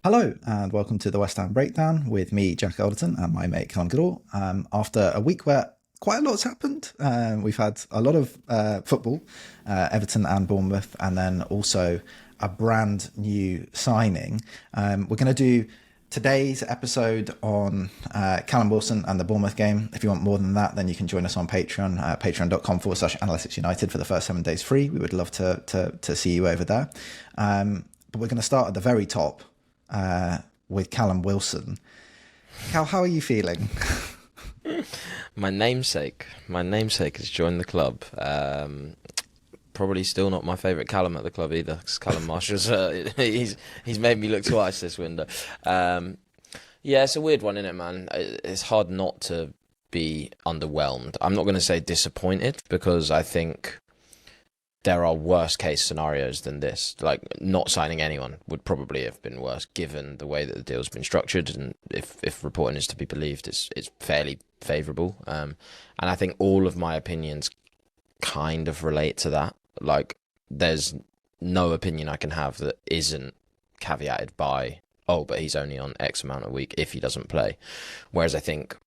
Hello and welcome to the West Ham Breakdown with me, Jack Alderton, and my mate Callum Goodall. After a week where quite a lot's happened, we've had a lot of football, Everton and Bournemouth, and then also a brand new signing. We're going to do today's episode on Callum Wilson and the Bournemouth game. If you want more than that, then you can join us on Patreon, patreon.com/Analytics United for the first 7 days free. We would love to see you over there. But we're going to start at the very top with Callum Wilson. Cal, how are you feeling? My namesake has joined the club. Probably still not my favourite Callum at the club either, because Callum Marshall's he's made me look twice this window. Yeah, it's a weird one, isn't it, man? It's hard not to be underwhelmed. I'm not going to say disappointed, because I think there are worse case scenarios than this. Like, not signing anyone would probably have been worse, given the way that the deal's been structured, and if reporting is to be believed, it's fairly favourable. And I think all of my opinions kind of relate to that. Like, there's no opinion I can have that isn't caveated by, oh, but he's only on X amount a week if he doesn't play. Whereas I think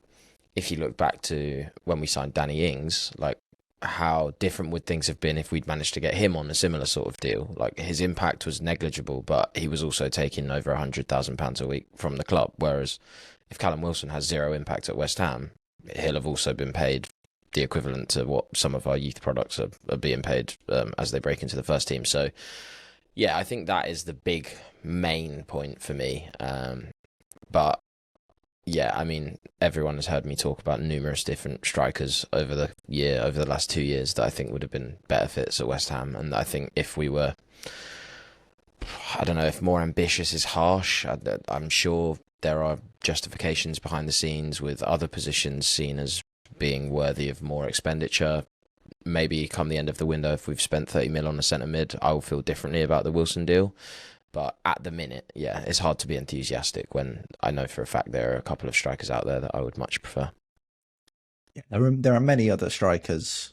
if you look back to when we signed Danny Ings, like, how different would things have been if we'd managed to get him on a similar sort of deal? Like, his impact was negligible, but he was also taking over £100,000 a week from the club. Whereas if Callum Wilson has zero impact at West Ham, he'll have also been paid the equivalent to what some of our youth products are being paid as they break into the first team. So, yeah, I think that is the big main point for me. But yeah, I mean, everyone has heard me talk about numerous different strikers over the last 2 years that I think would have been better fits at West Ham. And I think if we were, I don't know if more ambitious is harsh, I'm sure there are justifications behind the scenes with other positions seen as being worthy of more expenditure. Maybe come the end of the window, if we've spent 30 mil on a centre mid, I will feel differently about the Wilson deal. But at the minute, yeah, it's hard to be enthusiastic when I know for a fact there are a couple of strikers out there that I would much prefer. Yeah, there are many other strikers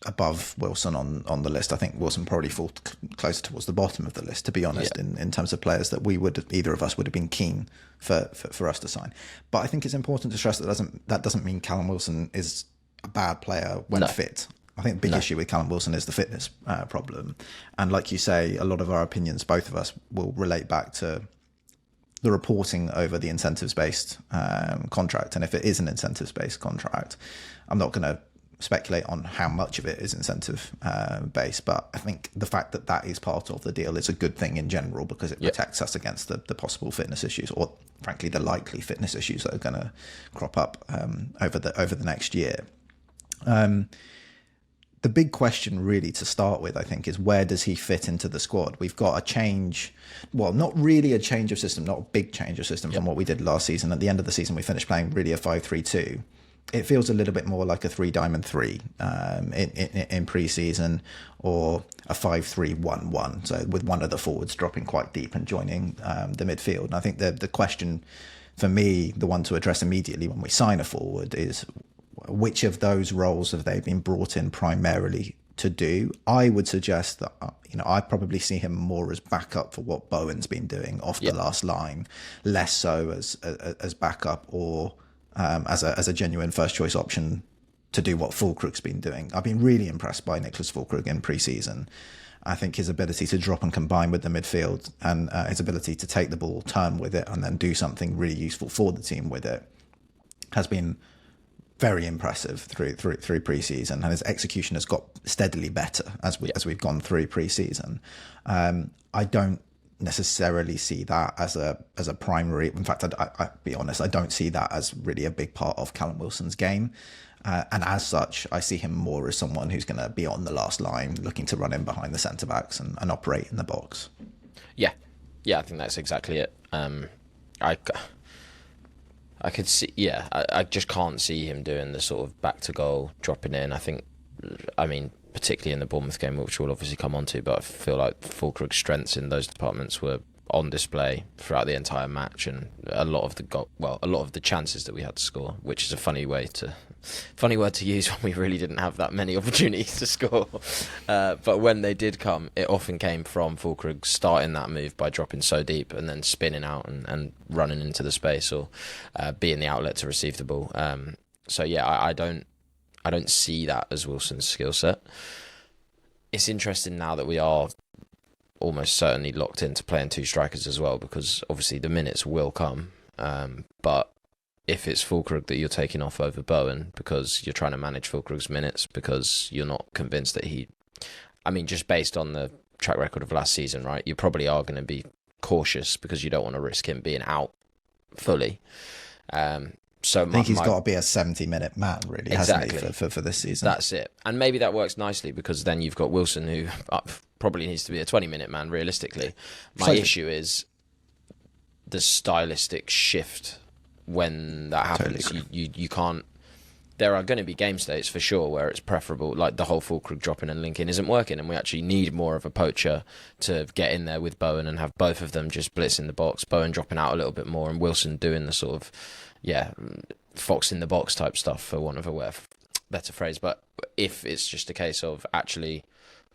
above Wilson on the list. I think Wilson probably falls closer towards the bottom of the list, to be honest, Yeah. in terms of players that either of us would have been keen for us to sign. But I think it's important to stress that doesn't mean Callum Wilson is a bad player when No. fit. I think the big issue with Callum Wilson is the fitness problem. And like you say, a lot of our opinions, both of us, will relate back to the reporting over the incentives-based contract. And if it is an incentives-based contract, I'm not going to speculate on how much of it is incentive-based, but I think the fact that that is part of the deal is a good thing in general, because it protects us against the possible fitness issues, or frankly the likely fitness issues that are going to crop up over the next year. The big question really to start with, I think, is where does he fit into the squad? We've got a change, well, not really a change of system, not a big change of system from what we did last season. At the end of the season, we finished playing really a 5-3-2. It feels a little bit more like a 3-diamond-3 in pre-season, or a 5-3-1-1. So with one of the forwards dropping quite deep and joining the midfield. And I think the question for me, the one to address immediately when we sign a forward, is which of those roles have they been brought in primarily to do? I would suggest that, I probably see him more as backup for what Bowen's been doing off the last line, less so as backup or as a genuine first choice option to do what Füllkrug's been doing. I've been really impressed by Niclas Füllkrug in pre-season. I think his ability to drop and combine with the midfield, and his ability to take the ball, turn with it, and then do something really useful for the team with it has been very impressive through pre-season, and his execution has got steadily better as we've gone through pre-season. I don't necessarily see that as a primary. In fact, I be honest, I don't see that as really a big part of Callum Wilson's game. And as such, I see him more as someone who's going to be on the last line, looking to run in behind the centre backs and operate in the box. Yeah, I think that's exactly it. I could see, I just can't see him doing the sort of back to goal, dropping in. I mean, particularly in the Bournemouth game, which we'll obviously come on to, but I feel like Füllkrug's strengths in those departments were on display throughout the entire match, and a lot of the chances that we had to score, which is a funny word to use when we really didn't have that many opportunities to score. But when they did come, it often came from Füllkrug starting that move by dropping so deep and then spinning out and running into the space, or being the outlet to receive the ball. So yeah, I don't see that as Wilson's skill set. It's interesting now that we are almost certainly locked into playing two strikers as well, because obviously the minutes will come. But if it's Füllkrug that you're taking off over Bowen because you're trying to manage Füllkrug's minutes because you're not convinced that just based on the track record of last season, right, you probably are going to be cautious because you don't want to risk him being out fully. So I think he's got to be a 70-minute man, really, exactly. hasn't he, for this season? That's it. And maybe that works nicely because then you've got Wilson, who probably needs to be a 20-minute man, realistically. My issue is the stylistic shift when that happens. Totally. You can't... There are going to be game states, for sure, where it's preferable, like the whole Füllkrug dropping and linking isn't working, and we actually need more of a poacher to get in there with Bowen and have both of them just blitzing the box, Bowen dropping out a little bit more and Wilson doing the sort of... fox in the box type stuff, for want of a better phrase. But if it's just a case of actually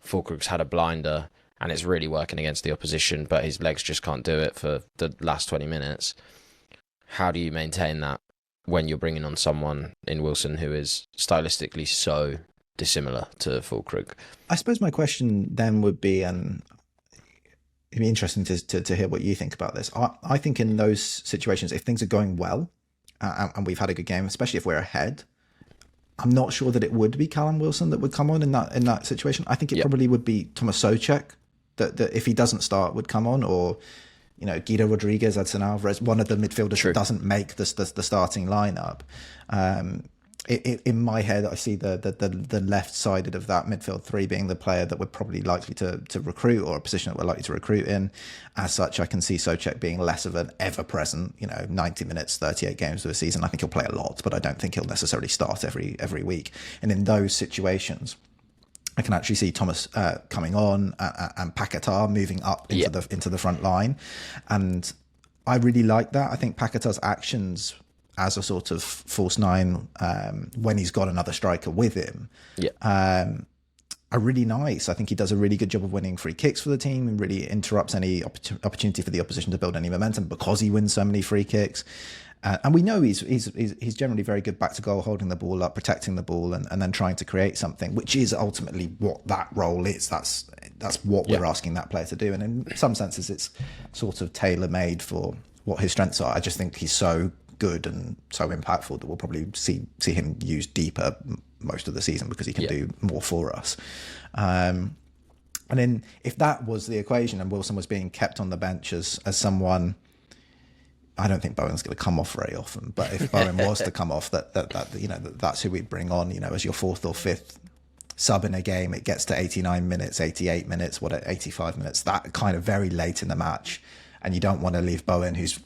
Füllkrug's had a blinder and it's really working against the opposition, but his legs just can't do it for the last 20 minutes, how do you maintain that when you're bringing on someone in Wilson who is stylistically so dissimilar to Füllkrug? I suppose my question then would be, and it'd be interesting to hear what you think about this. I think in those situations, if things are going well, and we've had a good game, especially if we're ahead, I'm not sure that it would be Callum Wilson that would come on in that situation. I think it probably would be Thomas Souček that if he doesn't start would come on, or Guido Rodriguez, Edson Alvarez, one of the midfielders that doesn't make the starting lineup. In my head, I see the left sided of that midfield three being the player that we're probably likely to recruit, or a position that we're likely to recruit in. As such, I can see Souček being less of an ever-present, 90 minutes, 38 games of a season. I think he'll play a lot, but I don't think he'll necessarily start every week. And in those situations, I can actually see Thomas coming on and Paquetá moving up into the front line. And I really like that. I think Paquetá's actions as a sort of false nine, when he's got another striker with him, are really nice. I think he does a really good job of winning free kicks for the team and really interrupts any opportunity for the opposition to build any momentum because he wins so many free kicks. And we know he's generally very good back to goal, holding the ball up, protecting the ball, and then trying to create something, which is ultimately what that role is. That's what we're asking that player to do. And in some senses, it's sort of tailor-made for what his strengths are. I just think he's so good and so impactful that we'll probably see him used deeper most of the season because he can do more for us. And then if that was the equation and Wilson was being kept on the bench as someone, I don't think Bowen's going to come off very often, but if Bowen was to come off, that's who we'd bring on, as your fourth or fifth sub in a game. It gets to 89 minutes, 88 minutes, 85 minutes, that kind of very late in the match. And you don't want to leave Bowen, who's,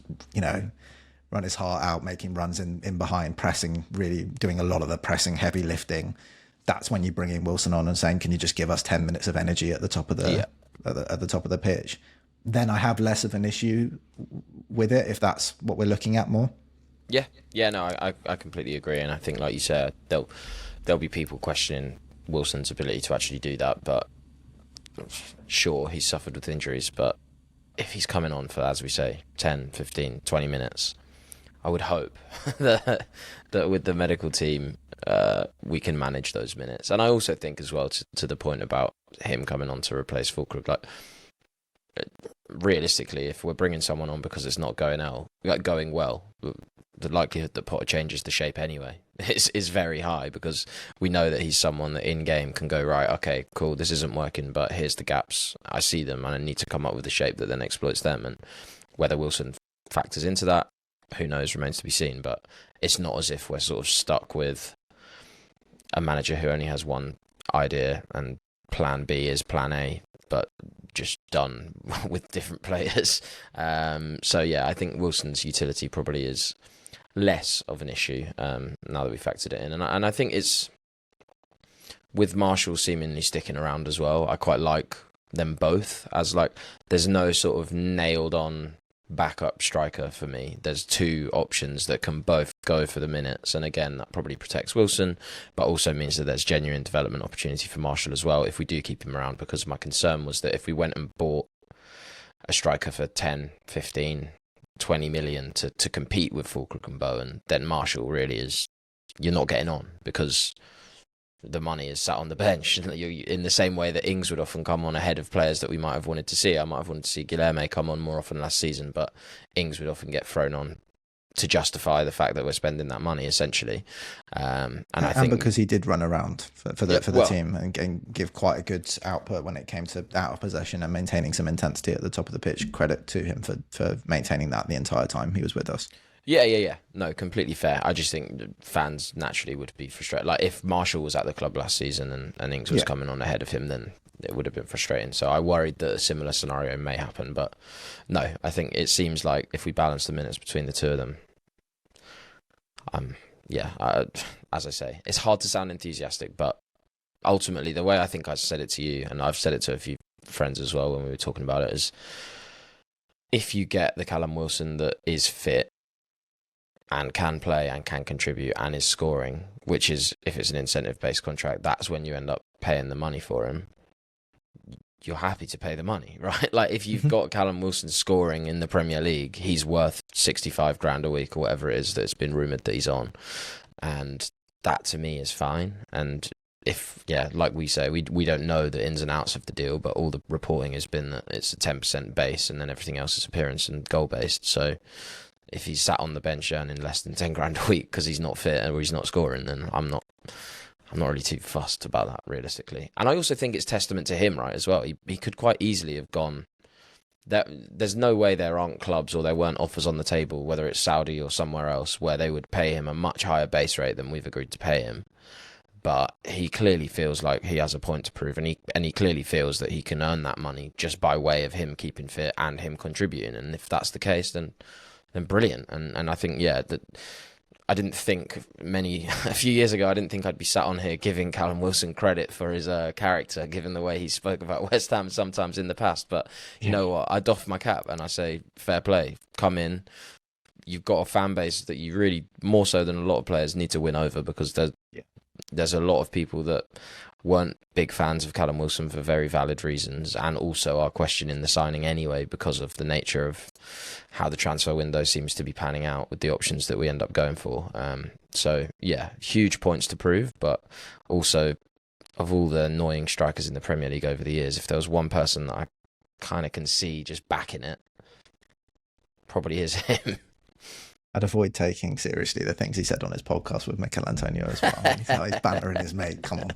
run his heart out, making runs in behind, pressing, really doing a lot of the pressing, heavy lifting. That's when you bring in Wilson on and saying, can you just give us 10 minutes of energy at the top of the at the top of the pitch? Then I have less of an issue with it, if that's what we're looking at more. I completely agree. And I think, like you said, there'll be people questioning Wilson's ability to actually do that. But sure, he's suffered with injuries, but if he's coming on for, as we say, 10, 15, 20 minutes, I would hope that with the medical team, we can manage those minutes. And I also think as well, to the point about him coming on to replace Füllkrug, like, realistically, if we're bringing someone on because it's not going well, the likelihood that Potter changes the shape anyway is very high, because we know that he's someone that in game can go, right, okay, cool, this isn't working, but here's the gaps, I see them, and I need to come up with a shape that then exploits them. And whether Wilson factors into that, who knows, remains to be seen. But it's not as if we're sort of stuck with a manager who only has one idea and plan B is plan A, but just done with different players. So yeah, I think Wilson's utility probably is less of an issue now that we factored it in. And I think it's, with Marshall seemingly sticking around as well, I quite like them both as like, there's no sort of nailed on backup striker for me. There's two options that can both go for the minutes, and again, that probably protects Wilson, but also means that there's genuine development opportunity for Marshall as well if we do keep him around, because my concern was that if we went and bought a striker for 10, 15, 20 million to compete with Füllkrug and Bowen, then Marshall really is, you're not getting on, because the money is sat on the bench. In the same way that Ings would often come on ahead of players that we might have wanted to see. I might have wanted to see Guilherme come on more often last season, but Ings would often get thrown on to justify the fact that we're spending that money, essentially. I think because he did run around for the team and give quite a good output when it came to out of possession and maintaining some intensity at the top of the pitch. Credit to him for maintaining that the entire time he was with us. Yeah. No, completely fair. I just think fans naturally would be frustrated. Like if Marshall was at the club last season and Ings was coming on ahead of him, then it would have been frustrating. So I worried that a similar scenario may happen. But no, I think it seems like if we balance the minutes between the two of them, as I say, it's hard to sound enthusiastic, but ultimately the way I think I said it to you, and I've said it to a few friends as well when we were talking about it, is if you get the Callum Wilson that is fit and can play and can contribute and is scoring, which is, if it's an incentive-based contract, that's when you end up paying the money for him. You're happy to pay the money, right? Like if you've got Callum Wilson scoring in the Premier League, he's worth 65 grand a week or whatever it is that's been rumoured that he's on. And that to me is fine. And if, like we say, we don't know the ins and outs of the deal, but all the reporting has been that it's a 10% base and then everything else is appearance and goal based. So if he's sat on the bench earning less than 10 grand a week because he's not fit or he's not scoring, then I'm not really too fussed about that, realistically. And I also think it's testament to him, right, as well. He could quite easily have gone. There's no way there aren't clubs or there weren't offers on the table, whether it's Saudi or somewhere else, where they would pay him a much higher base rate than we've agreed to pay him. But he clearly feels like he has a point to prove, and he clearly feels that he can earn that money just by way of him keeping fit and him contributing. And if that's the case, then brilliant. And I think, that I didn't think a few years ago, I didn't think I'd be sat on here giving Callum Wilson credit for his character, given the way he spoke about West Ham sometimes in the past. But you know what? I doff my cap and I say, fair play. Come in. You've got a fan base that you really, more so than a lot of players, need to win over, because there's a lot of people that weren't big fans of Callum Wilson for very valid reasons, and also are questioning the signing anyway because of the nature of how the transfer window seems to be panning out with the options that we end up going for. So huge points to prove, but also of all the annoying strikers in the Premier League over the years, if there was one person that I kind of can see just backing it, probably is him. I'd avoid taking seriously the things he said on his podcast with Mikel Antonio as well. He's bantering his mate, come on.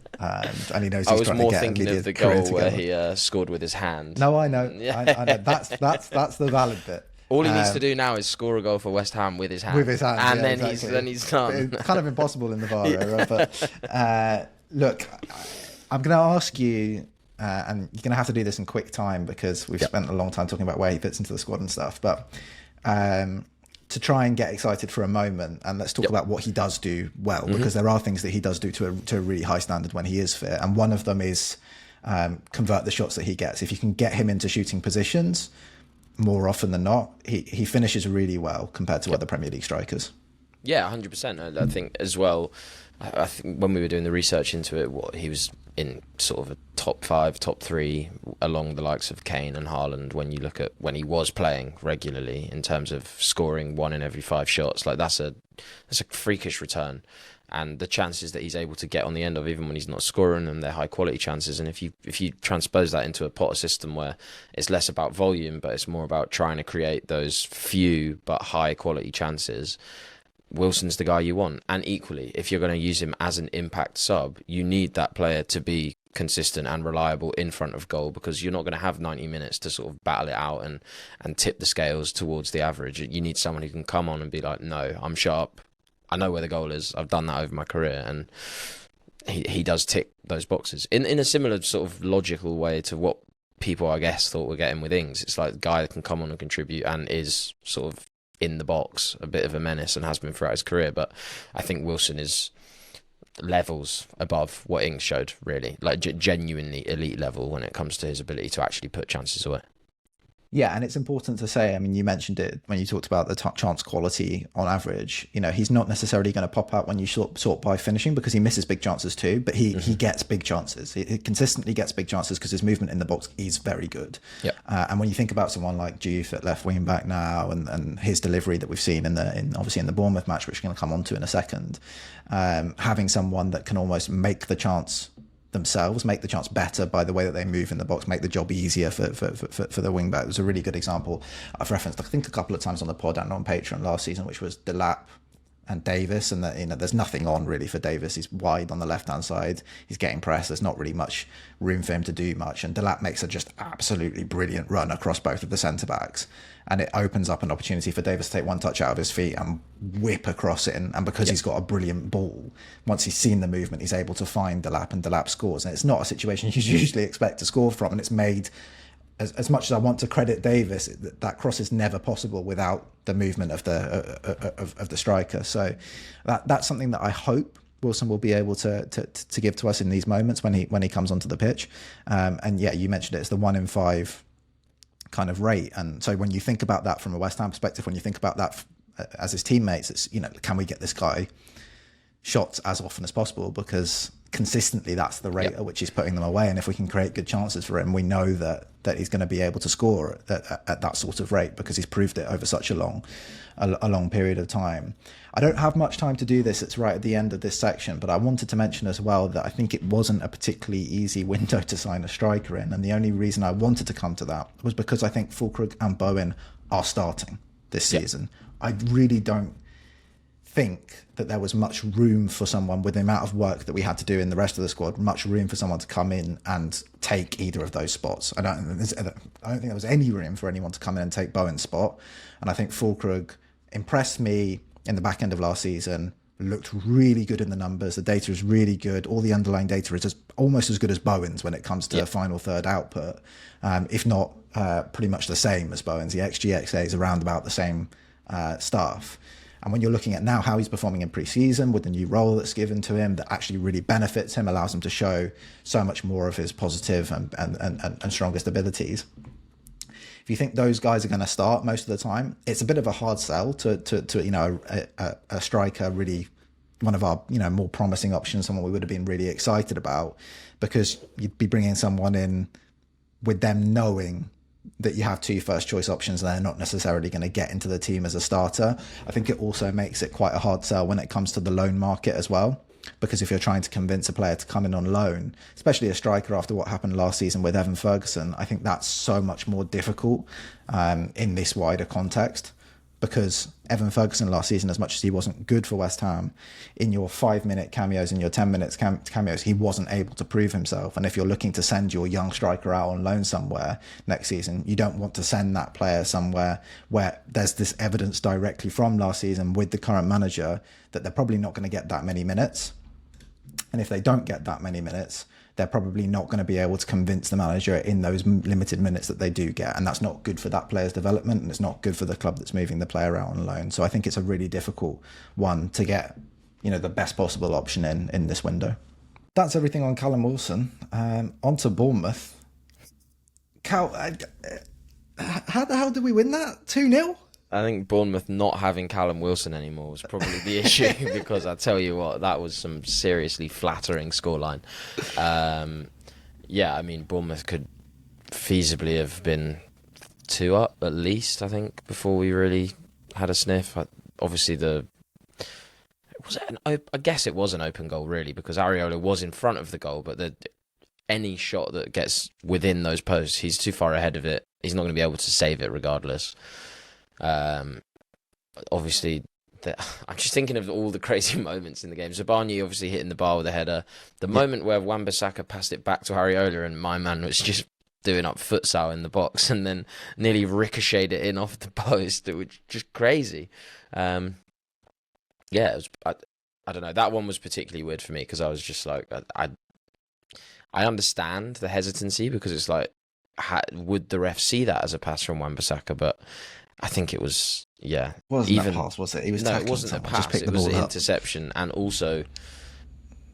And he knows he's trying to get thinking of the goal where he scored with his hand. No, I know. I know. That's the valid bit. All he needs to do now is score a goal for West Ham with his hand. With his hand, and then he's done. It's kind of impossible in the VAR era. But look, I'm going to ask you, and you're going to have to do this in quick time because we've spent a long time talking about where he fits into the squad and stuff. But to try and get excited for a moment, and let's talk about what he does do well, because there are things that he does do to a really high standard when he is fit, and one of them is convert the shots that he gets. If you can get him into shooting positions, more often than not, he finishes really well compared to other Premier League strikers. Yeah, 100%. I think as well, I think when we were doing the research into it, he was in sort of a top 5, top 3 along the likes of Kane and Haaland when you look at when he was playing regularly in terms of scoring 1 in every 5 shots. Like that's a freakish return, and the chances that he's able to get on the end of, even when he's not scoring them, they're high quality chances. And if you transpose that into a Potter system where it's less about volume but it's more about trying to create those few but high quality chances, Wilson's the guy you want. And equally, if you're going to use him as an impact sub, you need that player to be consistent and reliable in front of goal, because you're not going to have 90 minutes to sort of battle it out and tip the scales towards the average. You need someone who can come on and be like, no, I'm sharp. I know where the goal is. I've done that over my career. And he does tick those boxes in a similar sort of logical way to what people, I guess, thought were getting with Ings. It's like the guy that can come on and contribute and is sort of in the box, a bit of a menace, and has been throughout his career. But I think Wilson is levels above what Ings showed, really. Like, genuinely elite level when it comes to his ability to actually put chances away. Yeah, and it's important to say, I mean, you mentioned it when you talked about the chance quality on average. You know, he's not necessarily going to pop out when you sort by finishing, because he misses big chances too, but he gets big chances. He consistently gets big chances because his movement in the box is very good. Yeah. And when you think about someone like Diouf at left wing back now, and his delivery that we've seen obviously in the Bournemouth match, which we're going to come on to in a second, having someone that can almost make the chance themselves, make the chance better by the way that they move in the box, make the job easier for the wing back. It was a really good example I've referenced, I think, a couple of times on the pod and on Patreon last season, which was Delap and Davis, and that, you know, there's nothing on really for Davis. He's wide on the left hand side, he's getting pressed, there's not really much room for him to do much, and Delap makes a just absolutely brilliant run across both of the centre backs, and it opens up an opportunity for Davis to take one touch out of his feet and whip across it, and because he's got a brilliant ball, once he's seen the movement, he's able to find Delap, and Delap scores. And it's not a situation you usually expect to score from, and it's made, as much as I want to credit Davis, that cross is never possible without the movement of the striker. So that's something that I hope Wilson will be able to give to us in these moments when he comes onto the pitch. And yeah, you mentioned it, it's the 1 in 5 kind of rate. And so when you think about that from a West Ham perspective, when you think about that as his teammates, it's, you know, can we get this guy shots as often as possible, because consistently that's the rate at which he's putting them away, and if we can create good chances for him, we know that he's going to be able to score at that sort of rate, because he's proved it over such a long period of time. I don't have much time to do this, it's right at the end of this section, but I wanted to mention as well that I think it wasn't a particularly easy window to sign a striker in, and the only reason I wanted to come to that was because I think Füllkrug and Bowen are starting this season. I really don't think that there was much room for someone, with the amount of work that we had to do in the rest of the squad, much room for someone to come in and take either of those spots. I don't think there was any room for anyone to come in and take Bowen's spot. And I think Füllkrug impressed me in the back end of last season, looked really good in the numbers. The data is really good. All the underlying data is almost as good as Bowen's when it comes to final third output, if not pretty much the same as Bowen's. The XG, XA is around about the same stuff. And when you're looking at now how he's performing in pre-season with the new role that's given to him that actually really benefits him, allows him to show so much more of his positive and strongest abilities. If you think those guys are going to start most of the time, it's a bit of a hard sell to you know, a striker, really one of our, you know, more promising options, someone we would have been really excited about, because you'd be bringing someone in with them knowing that you have 2 first choice options and they're not necessarily going to get into the team as a starter. I think it also makes it quite a hard sell when it comes to the loan market as well, because if you're trying to convince a player to come in on loan, especially a striker after what happened last season with Evan Ferguson, I think that's so much more difficult in this wider context, because Evan Ferguson last season, as much as he wasn't good for West Ham, in your 5-minute cameos, in your 10 minutes cameos, he wasn't able to prove himself. And if you're looking to send your young striker out on loan somewhere next season, you don't want to send that player somewhere where there's this evidence directly from last season with the current manager that they're probably not going to get that many minutes. And if they don't get that many minutes, they're probably not going to be able to convince the manager in those limited minutes that they do get. And that's not good for that player's development, and it's not good for the club that's moving the player out on loan. So I think it's a really difficult one to get, you know, the best possible option in this window. That's everything on Callum Wilson. On to Bournemouth. Cal, how the hell did we win that? 2-0? I think Bournemouth not having Callum Wilson anymore was probably the issue, because I tell you what, that was some seriously flattering scoreline. Yeah, I mean, Bournemouth could feasibly have been 2 up at least, I think, before we really had a sniff. Obviously, I guess it was an open goal, really, because Areola was in front of the goal, but any shot that gets within those posts, he's too far ahead of it. He's not going to be able to save it regardless. Obviously, I'm just thinking of all the crazy moments in the game. Zabani obviously hitting the bar with a header. The moment where Wan-Bissaka passed it back to Areola and my man was just doing up futsal in the box and then nearly ricocheted it in off the post. It was just crazy. Yeah, it was, I don't know. That one was particularly weird for me, because I was just like, I understand the hesitancy, because it's like, would the ref see that as a pass from Wan-Bissaka? But I think it was, wasn't a pass, was it? He was no, it wasn't a pass. It was an interception, and also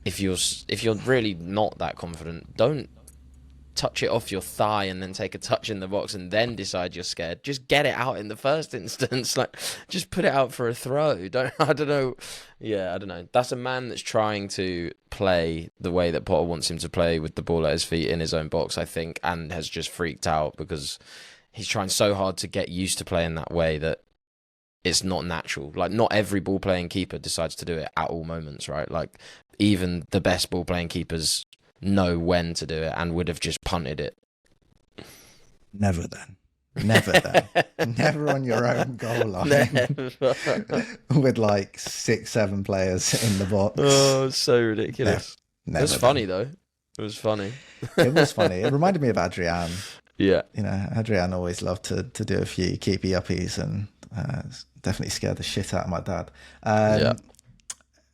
if you're really not that confident, don't touch it off your thigh and then take a touch in the box and then decide you're scared. Just get it out in the first instance. Like, just put it out for a throw. I don't know. That's a man that's trying to play the way that Potter wants him to play, with the ball at his feet in his own box, I think, and has just freaked out because he's trying so hard to get used to playing that way that it's not natural. Like, not every ball playing keeper decides to do it at all moments, right? Like, even the best ball playing keepers know when to do it and would have just punted it. Never on your own goal line. With like 6-7 players in the box. Oh, it's so ridiculous. Never it was funny though. It was funny. It was funny. It reminded me of Adrian. Yeah. You know, Adrian always loved to do a few keepy uppies, and definitely scared the shit out of my dad.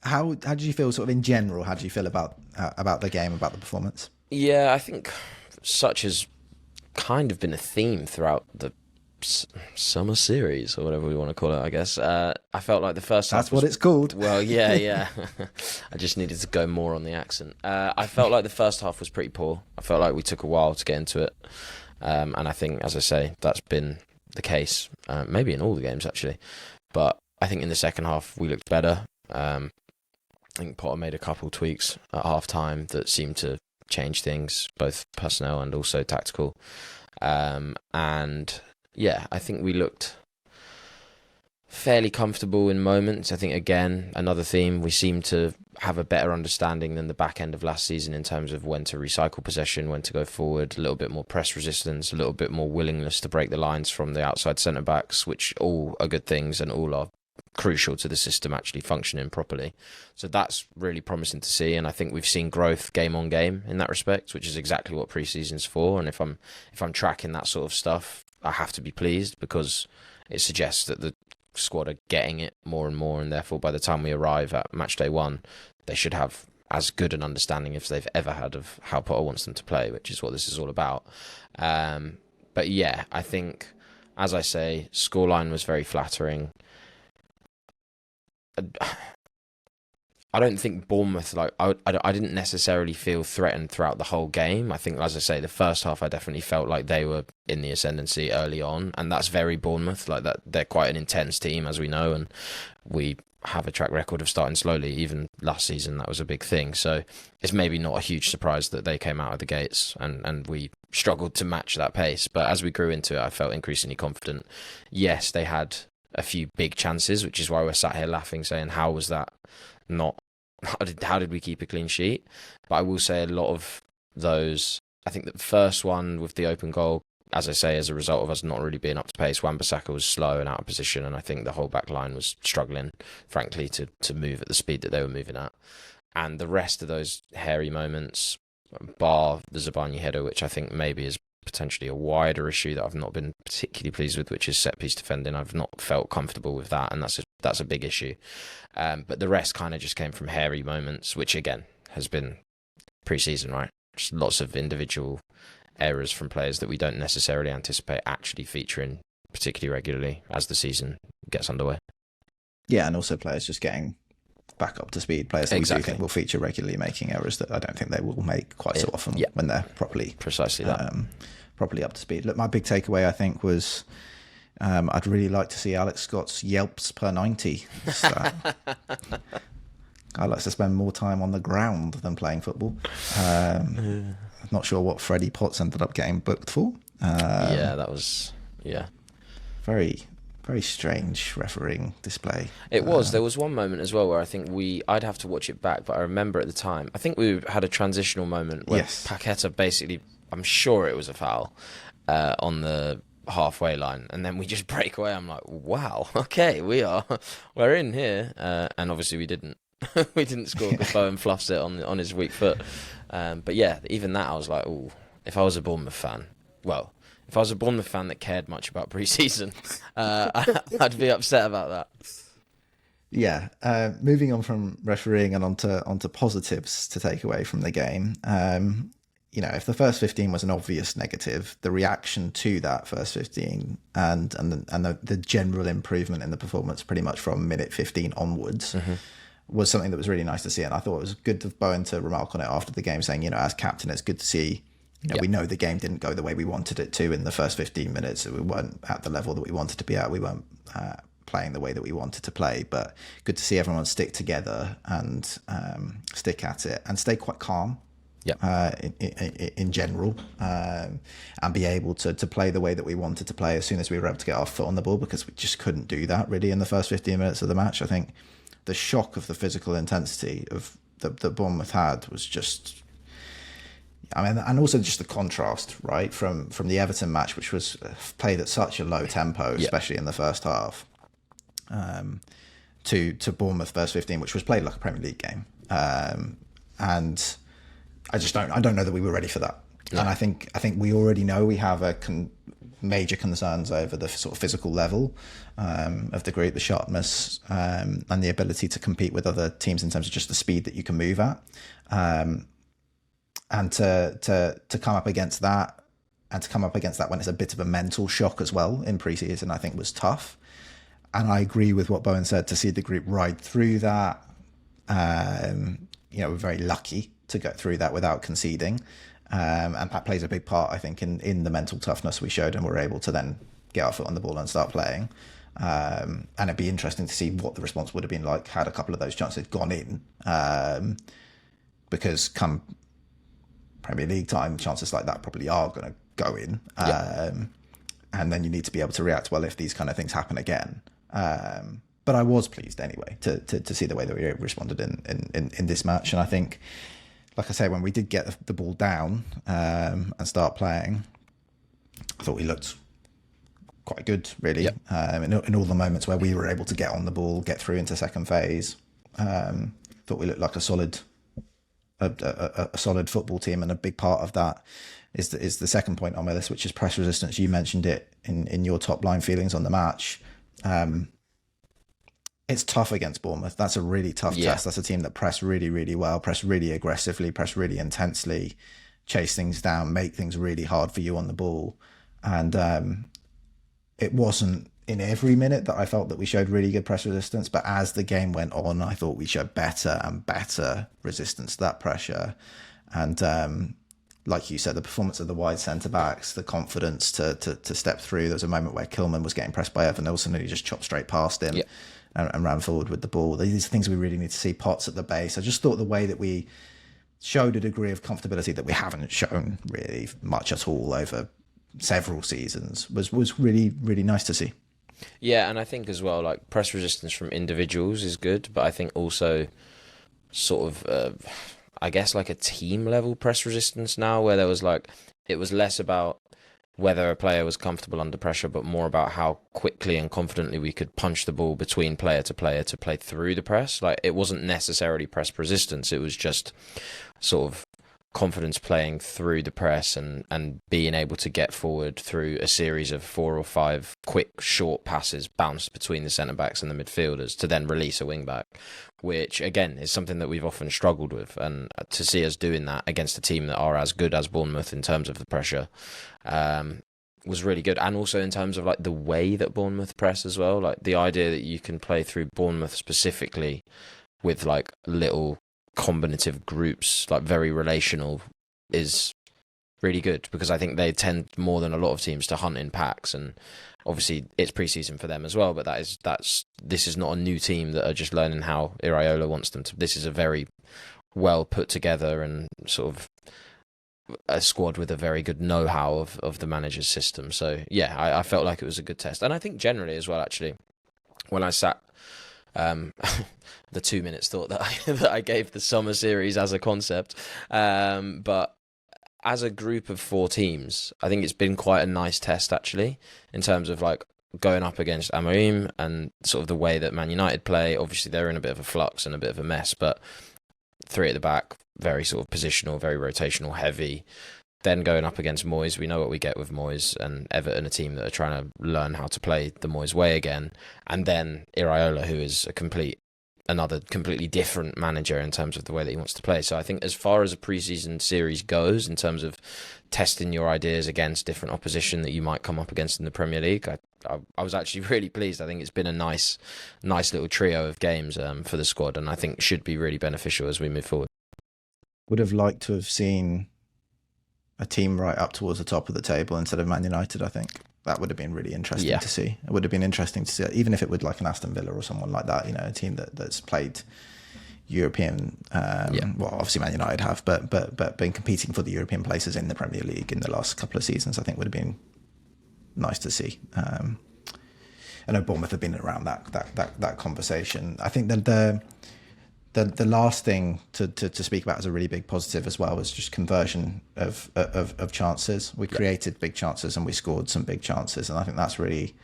How did you feel, sort of in general? How did you feel about the game, about the performance? Yeah, I think such has kind of been a theme throughout the summer series, or whatever we want to call it, I guess. I felt like the first half... That's what it's called. Well, yeah. I just needed to go more on the accent. I felt like the first half was pretty poor. I felt like we took a while to get into it. And I think, as I say, that's been the case, maybe in all the games, actually. But I think in the second half, we looked better. I think Potter made a couple tweaks at half-time that seemed to change things, both personnel and also tactical. And yeah, I think we looked fairly comfortable in moments. I think, again, another theme, we seem to have a better understanding than the back end of last season in terms of when to recycle possession, when to go forward, a little bit more press resistance, a little bit more willingness to break the lines from the outside centre-backs, which all are good things and all are crucial to the system actually functioning properly. So that's really promising to see, and I think we've seen growth game on game in that respect, which is exactly what pre-season's for. And if I'm tracking that sort of stuff, I have to be pleased, because it suggests that the squad are getting it more and more, and therefore by the time we arrive at match day 1, they should have as good an understanding as they've ever had of how Potter wants them to play, which is what this is all about. But yeah, I think, as I say, scoreline was very flattering. I don't think Bournemouth, I didn't necessarily feel threatened throughout the whole game. I think, as I say, the first half I definitely felt like they were in the ascendancy early on, and that's very Bournemouth. Like, that, they're quite an intense team, as we know, and we have a track record of starting slowly. Even last season, that was a big thing. So it's maybe not a huge surprise that they came out of the gates and we struggled to match that pace. But as we grew into it, I felt increasingly confident. Yes, they had a few big chances, which is why we're sat here laughing, saying, how was that not, how did we keep a clean sheet? But I will say a lot of those, I think the first one with the open goal, as I say, as a result of us not really being up to pace, Wan-Bissaka was slow and out of position, and I think the whole back line was struggling, frankly, to move at the speed that they were moving at. And the rest of those hairy moments, bar the Zabarnyi header, which I think maybe is potentially a wider issue that I've not been particularly pleased with, which is set-piece defending. I've not felt comfortable with that, and that's a big issue. But the rest kind of just came from hairy moments, which, again, has been pre-season, right? Just lots of individual errors from players that we don't necessarily anticipate actually featuring particularly regularly as the season gets underway. Yeah, and also players just getting back up to speed. Players that we do think will feature regularly making errors that I don't think they will make quite so often when they're properly precisely that. Properly up to speed. Look, my big takeaway, I think, was I'd really like to see Alex Scott's yelps per 90 stat. I like to spend more time on the ground than playing football. I'm not sure what Freddie Potts ended up getting booked for. That was very, very strange refereeing display. It was. There was one moment as well where I think I'd have to watch it back, but I remember at the time, I think we had a transitional moment where Paqueta basically, I'm sure it was a foul on the halfway line, and then we just break away. I'm like, wow, okay, we're in here, and obviously we didn't. We didn't score because Bowen fluffs it on his weak foot. But yeah, even that I was like, oh, if I was a Bournemouth fan, that cared much about pre-season, I'd be upset about that. Yeah. Moving on from refereeing and onto positives to take away from the game. If the first 15 was an obvious negative, the reaction to that first 15 and the general improvement in the performance pretty much from minute 15 onwards was something that was really nice to see. And I thought it was good of Bowen to remark on it after the game, saying, as captain, it's good to see. We know the game didn't go the way we wanted it to in the first 15 minutes. We weren't at the level that we wanted to be at. We weren't playing the way that we wanted to play. But good to see everyone stick together and stick at it and stay quite calm. In general, and be able to play the way that we wanted to play as soon as we were able to get our foot on the ball, because we just couldn't do that really in the first 15 minutes of the match. I think the shock of the physical intensity of that Bournemouth had was just, and also just the contrast, right, from the Everton match, which was played at such a low tempo, especially in the first half, to Bournemouth first 15, which was played like a Premier League game, and I don't know that we were ready for that. No. And I think we already know we have major concerns over the sort of physical level of the group, the sharpness, and the ability to compete with other teams in terms of just the speed that you can move at. And to come up against that, and to come up against that when it's a bit of a mental shock as well in pre-season, I think was tough. And I agree with what Bowen said, to see the group ride through that. We're very lucky to get through that without conceding, and that plays a big part, I think, in the mental toughness we showed, and we're able to then get our foot on the ball and start playing. And it'd be interesting to see what the response would have been like had a couple of those chances gone in, because come Premier League time, chances like that probably are going to go in, and then you need to be able to react well if these kind of things happen again. But I was pleased anyway to see the way that we responded in this match. And I think, like I say, when we did get the ball down and start playing, I thought we looked quite good, really. In all the moments where we were able to get on the ball, get through into second phase, thought we looked like a solid football team. And a big part of that is the second point on my list, which is press resistance. You mentioned it in your top line feelings on the match. It's tough against Bournemouth. That's a really tough test. That's a team that press really, really well, press really aggressively, press really intensely, chase things down, make things really hard for you on the ball. And it wasn't in every minute that I felt that we showed really good press resistance, but as the game went on, I thought we showed better and better resistance to that pressure. And like you said, the performance of the wide centre-backs, the confidence to step through. There was a moment where Kilman was getting pressed by Wilson and he just chopped straight past him and ran forward with the ball. These are things we really need to see. Potts at the base. I just thought the way that we showed a degree of comfortability that we haven't shown really much at all over several seasons was really, really nice to see. Yeah, and I think as well, like, press resistance from individuals is good, but I think also sort of, I guess, like a team level press resistance now, where there was like, it was less about whether a player was comfortable under pressure, but more about how quickly and confidently we could punch the ball between player to play through the press. Like, it wasn't necessarily press resistance, it was just sort of confidence playing through the press and being able to get forward through a series of 4 or 5 quick short passes bounced between the centre-backs and the midfielders to then release a wing-back, which again is something that we've often struggled with. And to see us doing that against a team that are as good as Bournemouth in terms of the pressure was really good. And also in terms of like the way that Bournemouth press as well, like the idea that you can play through Bournemouth specifically with like little combinative groups, like very relational, is really good, because I think they tend more than a lot of teams to hunt in packs. And obviously it's pre-season for them as well, but this is not a new team that are just learning how Iraola wants them to. This is a very well put together and sort of a squad with a very good know-how of the manager's system. So yeah, I felt like it was a good test. And I think generally as well, actually, when I sat the 2 minutes thought that I gave the summer series as a concept, but as a group of 4 teams, I think it's been quite a nice test actually, in terms of like going up against Amorim and sort of the way that Man United play. Obviously they're in a bit of a flux and a bit of a mess, but 3 at the back, very sort of positional, very rotational heavy. Then going up against Moyes, we know what we get with Moyes, and Everton, a team that are trying to learn how to play the Moyes way again. And then Iraola, who is a complete another completely different manager in terms of the way that he wants to play. So I think as far as a pre-season series goes, in terms of testing your ideas against different opposition that you might come up against in the Premier League, I was actually really pleased. I think it's been a nice little trio of games for the squad, and I think should be really beneficial as we move forward. Would have liked to have seen a team right up towards the top of the table instead of Man United, I think. That would have been really interesting to see. It would have been interesting to see, even if it would like an Aston Villa or someone like that, a team that's played European. Well, obviously Man United have, but been competing for the European places in the Premier League in the last couple of seasons. I think would have been nice to see. I know Bournemouth have been around that conversation. I think that the last thing to speak about as a really big positive as well was just conversion of chances. We created big chances and we scored some big chances, and I think that's really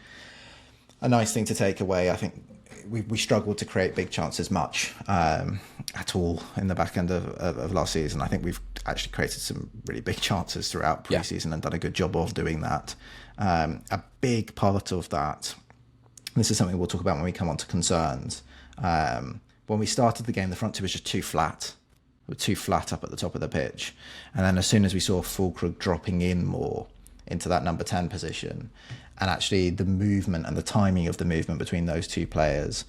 a nice thing to take away. I think we struggled to create big chances much at all in the back end of last season. I think we've actually created some really big chances throughout pre-season and done a good job of doing that. A big part of that, this is something we'll talk about when we come on to concerns. When we started the game, the front two was just too flat. We were too flat up at the top of the pitch. And then as soon as we saw Füllkrug dropping in more into that number 10 position, and actually the movement and the timing of the movement between those two players,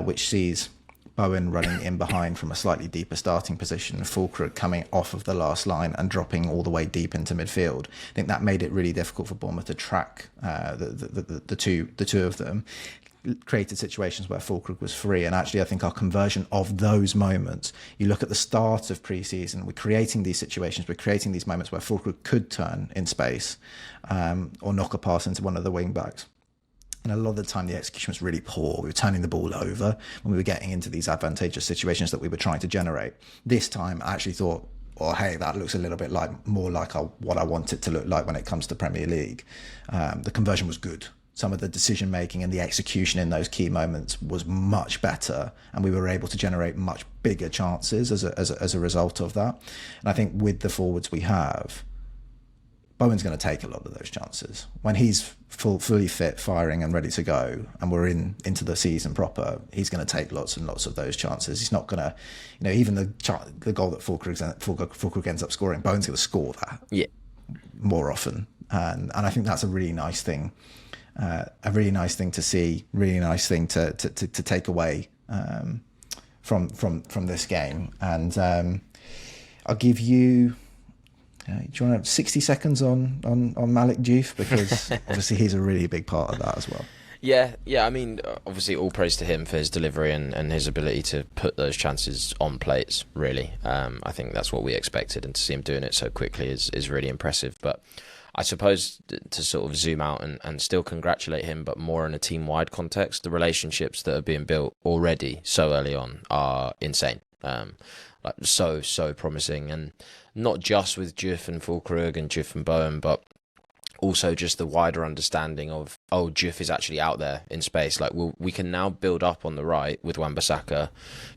which sees Bowen running in behind from a slightly deeper starting position, Füllkrug coming off of the last line and dropping all the way deep into midfield. I think that made it really difficult for Bournemouth to track the two of them. Created situations where Füllkrug was free, and actually I think our conversion of those moments, you look at the start of pre-season, we're creating these situations, we're creating these moments where Füllkrug could turn in space or knock a pass into one of the wing backs, and a lot of the time the execution was really poor. We were turning the ball over when we were getting into these advantageous situations that we were trying to generate. This time I actually thought, oh, hey, that looks a little bit more like what I want it to look like when it comes to Premier League. The conversion was good. Some of the decision making and the execution in those key moments was much better, and we were able to generate much bigger chances as a result of that. And I think with the forwards we have, Bowen's going to take a lot of those chances when he's fully fit, firing and ready to go, and we're into the season proper. He's going to take lots and lots of those chances. He's not going to, even the goal that Füllkrug ends up scoring, Bowen's going to score that more often, and I think that's a really nice thing. A really nice thing to see, really nice thing to take away from this game. And I'll give you, do you want to have 60 seconds on Malick Diouf, because obviously he's a really big part of that as well. Yeah. I mean, obviously all praise to him for his delivery and his ability to put those chances on plates, really. I think that's what we expected, and to see him doing it so quickly is really impressive. But I suppose to sort of zoom out and still congratulate him, but more in a team-wide context, the relationships that are being built already so early on are insane. So promising, and not just with Diouf and Füllkrug and Diouf and Bowen, but also just the wider understanding of, Diouf is actually out there in space. Like we can now build up on the right with Wan-Bissaka,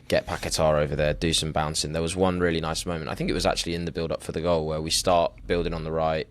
get Paquetá over there, do some bouncing. There was one really nice moment, I think it was actually in the build-up for the goal, where we start building on the right,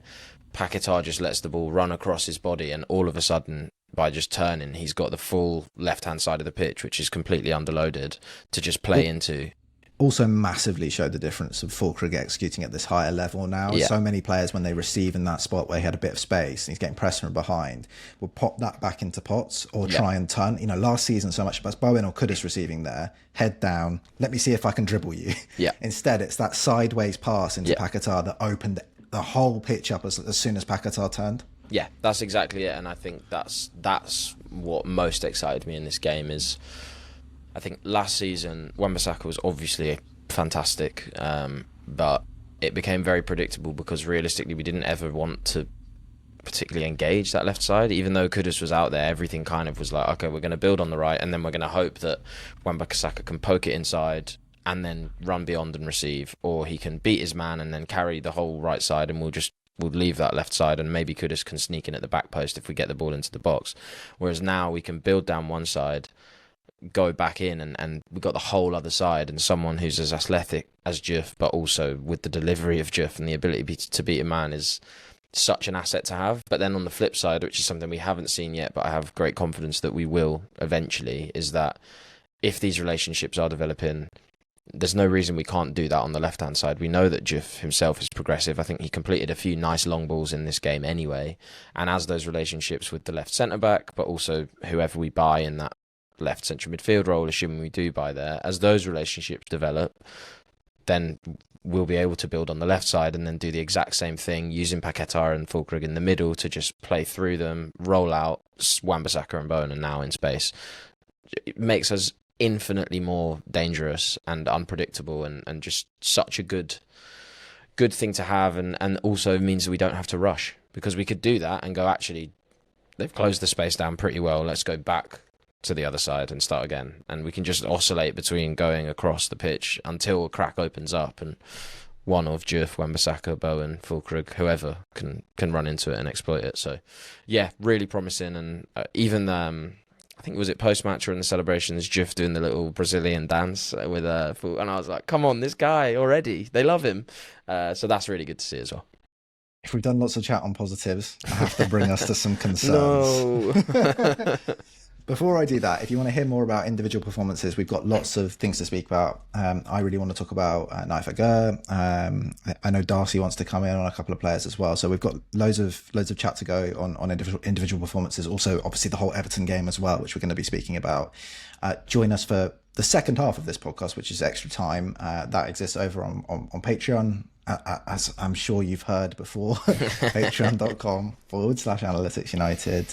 Paquetá just lets the ball run across his body, and all of a sudden, by just turning, he's got the full left-hand side of the pitch, which is completely underloaded, to just play into. Also massively showed the difference of Füllkrug executing at this higher level now. So many players, when they receive in that spot where he had a bit of space and he's getting pressed from behind, will pop that back into Potts or try and turn. Last season so much about Bowen or Kudus receiving there, head down, let me see if I can dribble you. Instead, it's that sideways pass into Paquetá that opened the whole pitch up as soon as Paquetá turned. Yeah, that's exactly it, and I think that's what most excited me in this game. Is I think last season Wan-Bissaka was obviously fantastic, but it became very predictable because realistically we didn't ever want to particularly engage that left side. Even though Kudus was out there, everything kind of was like, okay, we're going to build on the right, and then we're going to hope that Wan-Bissaka can poke it inside and then run beyond and receive, or he can beat his man and then carry the whole right side, and we'll leave that left side, and maybe Kudus can sneak in at the back post if we get the ball into the box. Whereas now we can build down one side, go back in, and we've got the whole other side, and someone who's as athletic as Diouf, but also with the delivery of Diouf and the ability to beat a man is such an asset to have. But then on the flip side, which is something we haven't seen yet, but I have great confidence that we will eventually, is that if these relationships are developing, there's no reason we can't do that on the left-hand side. We know that Diouf himself is progressive. I think he completed a few nice long balls in this game anyway. And as those relationships with the left centre-back, but also whoever we buy in that left central midfield role, assuming we do buy there, as those relationships develop, then we'll be able to build on the left side and then do the exact same thing, using Paquetá and Füllkrug in the middle to just play through them, roll out Wan-Bissaka and Bowen, and now in space. It makes us infinitely more dangerous and unpredictable, and just such a good thing to have, and also means that we don't have to rush, because we could do that and go, actually, they've closed the space down pretty well, let's go back to the other side and start again, and we can just oscillate between going across the pitch until a crack opens up and one of Diouf, Wan-Bissaka, Bowen, Füllkrug, whoever can run into it and exploit it. So yeah, really promising. And even I think, was it post-match or in the celebrations, Diouf doing the little Brazilian dance with and I was like, come on, this guy already, they love him. So that's really good to see as well. If we've done lots of chat on positives, I have to bring us to some concerns. No. Before I do that, if you want to hear more about individual performances, we've got lots of things to speak about. I really want to talk about Naif Agur. I know Darcy wants to come in on a couple of players as well. So we've got loads of chat to go on individual performances. Also, obviously, the whole Everton game as well, which we're going to be speaking about. Join us for the second half of this podcast, which is extra time. That exists over on Patreon. As I'm sure you've heard before, patreon.com/Analytics United.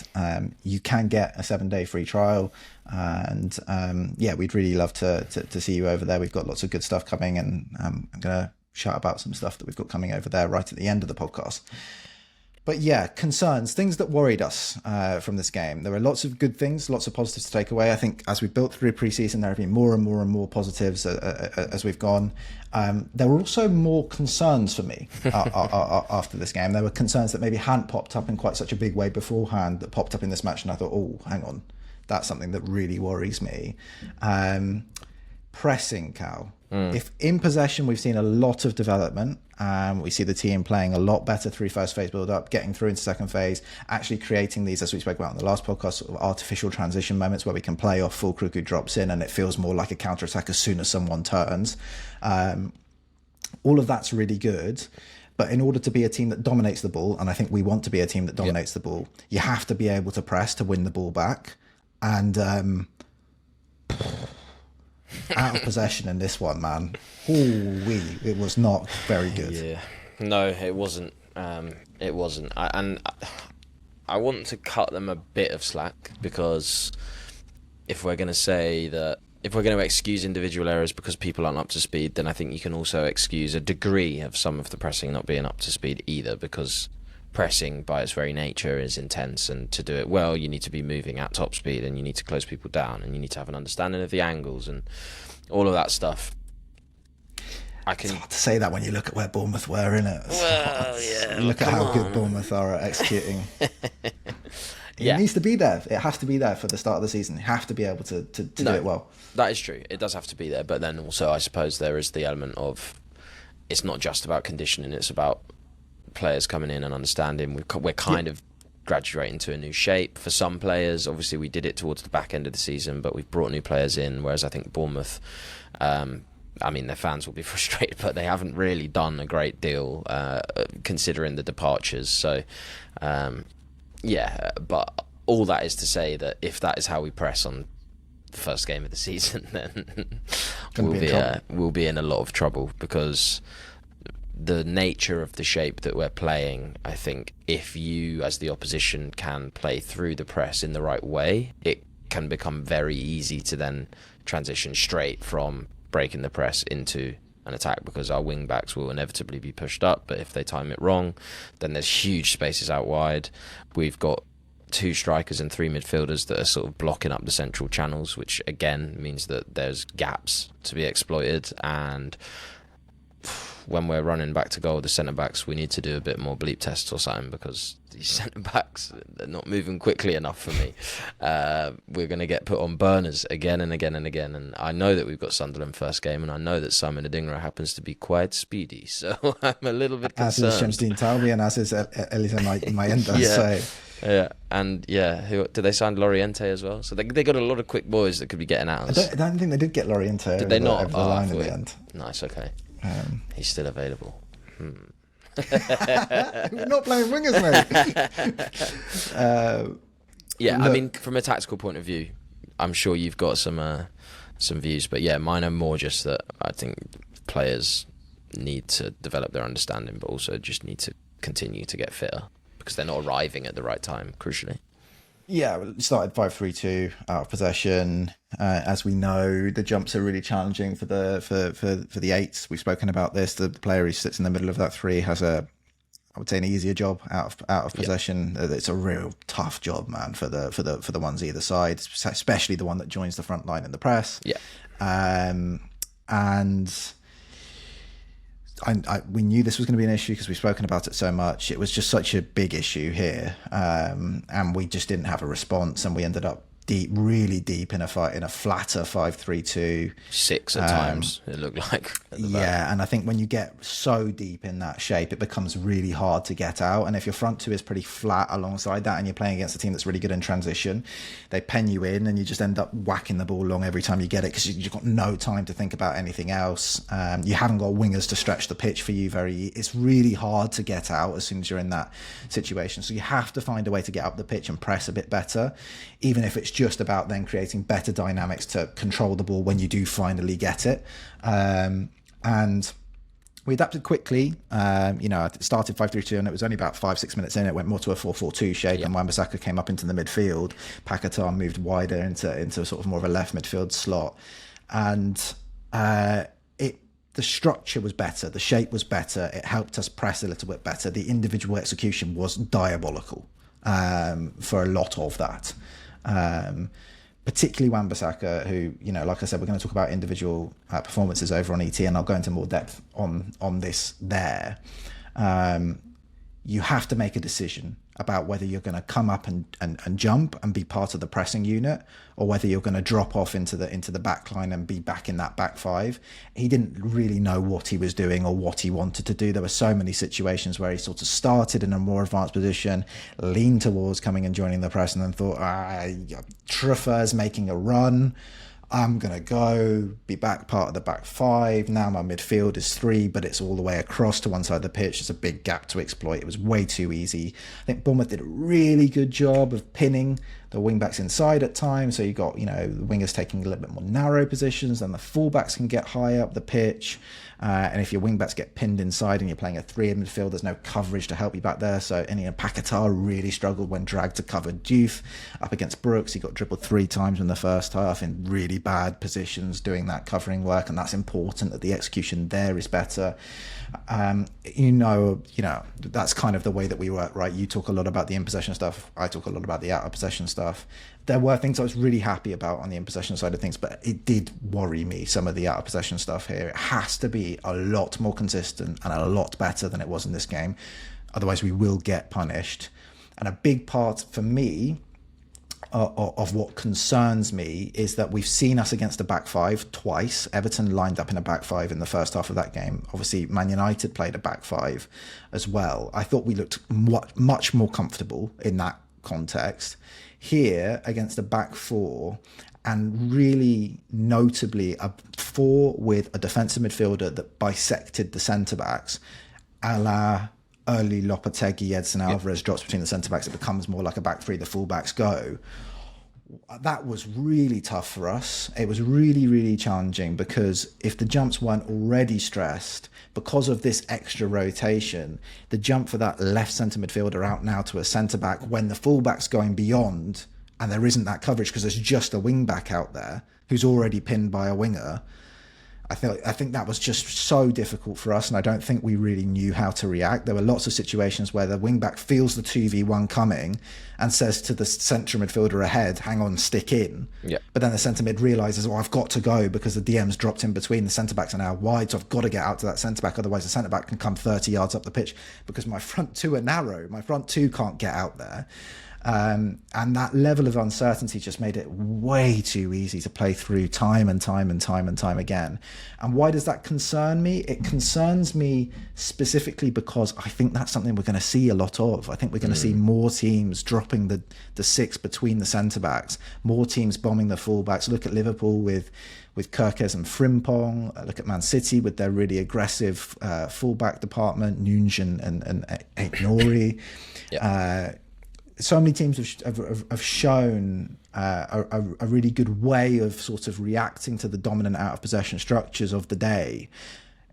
You can get a 7-day free trial, and yeah, we'd really love to see you over there. We've got lots of good stuff coming, and I'm going to shout about some stuff that we've got coming over there right at the end of the podcast. But yeah, concerns, things that worried us from this game. There are lots of good things, lots of positives to take away. I think as we've built through pre-season, there have been more and more and more positives as we've gone. There were also more concerns for me after this game. There were concerns that maybe hadn't popped up in quite such a big way beforehand that popped up in this match, and I thought, oh, hang on, that's something that really worries me. Pressing, Cal. If in possession we've seen a lot of development, we see the team playing a lot better through first phase build up, getting through into second phase, actually creating these, as we spoke about in the last podcast, sort of artificial transition moments where we can play off Füllkrug who drops in and it feels more like a counter attack as soon as someone turns. All of that's really good. But in order to be a team that dominates the ball, and I think we want to be a team that dominates the ball, you have to be able to press to win the ball back. And out of possession in this one, man. It was not very good. Yeah, no, it wasn't. It wasn't. I want to cut them a bit of slack, because if we're going to say that, if we're going to excuse individual errors because people aren't up to speed, then I think you can also excuse a degree of some of the pressing not being up to speed either, because pressing by its very nature is intense, and to do it well you need to be moving at top speed, and you need to close people down, and you need to have an understanding of the angles and all of that stuff. It's hard to say that when you look at where Bournemouth were, innit? Well, yeah. Look at how good Bournemouth are at executing. It needs to be there. It has to be there for the start of the season. You have to be able to do it well. That is true. It does have to be there, but then also I suppose there is the element of, it's not just about conditioning, it's about players coming in and understanding. We're kind of graduating to a new shape for some players. Obviously we did it towards the back end of the season, but we've brought new players in, whereas I think Bournemouth, I mean, their fans will be frustrated, but they haven't really done a great deal considering the departures. So yeah, but all that is to say that if that is how we press on the first game of the season, then we'll be in a lot of trouble, because the nature of the shape that we're playing, I think if you as the opposition can play through the press in the right way, it can become very easy to then transition straight from breaking the press into an attack, because our wing backs will inevitably be pushed up, but if they time it wrong, then there's huge spaces out wide. We've got 2 strikers and 3 midfielders that are sort of blocking up the central channels, which again means that there's gaps to be exploited. And when we're running back to goal, the centre-backs, we need to do a bit more bleep tests or something, because these centre-backs, they're not moving quickly enough for me. We're going to get put on burners again and again and again. And I know that we've got Sunderland first game, and I know that Simon Adingra happens to be quite speedy. So I'm a little bit concerned. As is Shamsdeen Talbi and as is Elisa Mayenda. Yeah. So Yeah, and who did they sign? Loriente as well. So they got a lot of quick boys that could be getting out. I don't think they did get Loriente Did they not? over the line in the end. Nice, okay. He's still available. We're not playing wingers, mate. I mean, from a tactical point of view, I'm sure you've got some views, but mine are more just that I think players need to develop their understanding, but also just need to continue to get fitter because they're not arriving at the right time, crucially. Yeah, it started 5-3-2 out of possession. As we know, the jumps are really challenging for the eights. We've spoken about this. The player who sits in the middle of that three has I would say, an easier job out of possession. It's a real tough job, man, for the ones either side, especially the one that joins the front line in the press. Yeah, and we knew this was going to be an issue because we've spoken about it so much. It was just such a big issue here, and we just didn't have a response, and we ended up really deep in a flatter 5-3-2. 6 at times, it looked like. And I think when you get so deep in that shape, it becomes really hard to get out. And if your front two is pretty flat alongside that and you're playing against a team that's really good in transition, they pen you in and you just end up whacking the ball long every time you get it because you've got no time to think about anything else. You haven't got wingers to stretch the pitch for you. It's really hard to get out as soon as you're in that situation. So you have to find a way to get up the pitch and press a bit better, even if it's just about then creating better dynamics to control the ball when you do finally get it. And we adapted quickly. It started 5-3-2 and it was only about 5-6 minutes in. It went more to a 4-4-2 shape, and Wan-Bissaka came up into the midfield. Paquetá moved wider into sort of more of a left midfield slot. And the structure was better. The shape was better. It helped us press a little bit better. The individual execution was diabolical for a lot of that. Particularly Wan-Bissaka, who, like I said, we're going to talk about individual performances over on ET, and I'll go into more depth on this there. You have to make a decision about whether you're going to come up and jump and be part of the pressing unit, or whether you're going to drop off into the back line and be back in that back five. He didn't really know what he was doing or what he wanted to do. There were so many situations where he sort of started in a more advanced position, leaned towards coming and joining the press, and then thought, Truffa's making a run. I'm going to go be back part of the back five. Now my midfield is 3, but it's all the way across to one side of the pitch. It's a big gap to exploit. It was way too easy. I think Bournemouth did a really good job of pinning the wing-backs inside at times. So you got, the wingers taking a little bit more narrow positions, then the full-backs can get high up the pitch. And if your wing-backs get pinned inside and you're playing a 3 in midfield, there's no coverage to help you back there. So Paquetá really struggled when dragged to cover Diouf up against Brooks. He got dribbled 3 times in the first half in really bad positions doing that covering work, and that's important that the execution there is better. That's kind of the way that we work, right? You talk a lot about the in-possession stuff. I talk a lot about the out-of-possession stuff. There were things I was really happy about on the in-possession side of things, but it did worry me, some of the out-of-possession stuff here. It has to be a lot more consistent and a lot better than it was in this game. Otherwise, we will get punished. And a big part for me of what concerns me is that we've seen us against a back five twice. Everton lined up in a back five in the first half of that game. Obviously, Man United played a back five as well. I thought we looked much more comfortable in that context. Here, against a back 4, and really notably a 4 with a defensive midfielder that bisected the centre-backs, a la early Lopetegui, Edson Alvarez drops between the centre-backs, it becomes more like a back 3, the full-backs go. That was really tough for us. It was really, really challenging, because if the jumps weren't already stressed, because of this extra rotation, the jump for that left centre midfielder out now to a centre-back when the full-back's going beyond and there isn't that coverage because there's just a wing-back out there who's already pinned by a winger, I think that was just so difficult for us, and I don't think we really knew how to react. There were lots of situations where the wing-back feels the 2v1 coming and says to the central midfielder ahead, hang on, stick in. Yeah. But then the centre mid realises, I've got to go because the DM's dropped in between. The centre-backs are now wide, so I've got to get out to that centre-back. Otherwise, the centre-back can come 30 yards up the pitch because my front two are narrow. My front two can't get out there. And that level of uncertainty just made it way too easy to play through time and time again. And why does that concern me? It concerns me specifically because I think that's something we're going to see a lot of. I think we're going to see more teams dropping the six between the centre-backs, more teams bombing the full-backs. Look at Liverpool with Kirkes and Frimpong. Look at Man City with their really aggressive full-back department, Nunes and Aït-Nouri. So many teams have shown a really good way of sort of reacting to the dominant out of possession structures of the day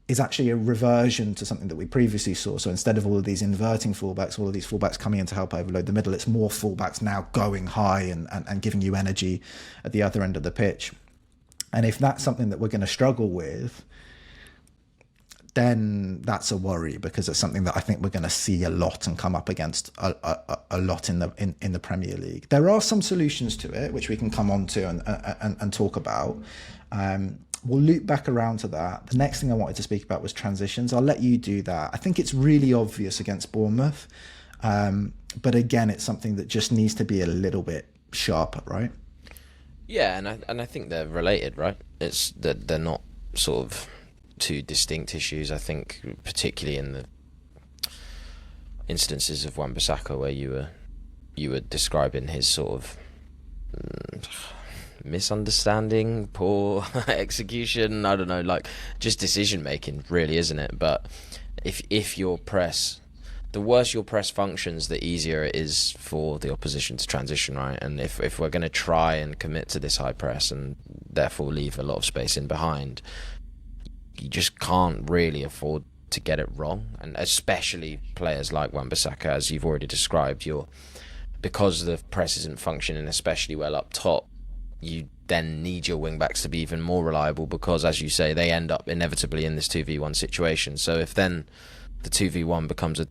is actually a reversion to something that we previously saw. So instead of all of these inverting fullbacks, all of these fullbacks coming in to help overload the middle, it's more fullbacks now going high and giving you energy at the other end of the pitch. And if that's something that we're going to struggle with, then that's a worry, because it's something that I think we're going to see a lot and come up against a lot in the Premier League. There are some solutions to it, which we can come on to and talk about. We'll loop back around to that. The next thing I wanted to speak about was transitions. I'll let you do that. I think it's really obvious against Bournemouth. But again, it's something that just needs to be a little bit sharper, right? Yeah, and I think they're related, right? It's that they're not sort of two distinct issues. I think particularly in the instances of Wan-Bissaka where you were describing his sort of misunderstanding, poor execution, I don't know, like just decision making, really, isn't it? But if your press, the worse your press functions, the easier it is for the opposition to transition, right? And if we're going to try and commit to this high press and therefore leave a lot of space in behind, you just can't really afford to get it wrong. And especially players like Wan-Bissaka, as you've already described, because the press isn't functioning especially well up top, you then need your wing-backs to be even more reliable, because, as you say, they end up inevitably in this 2v1 situation. So if then the 2v1 becomes a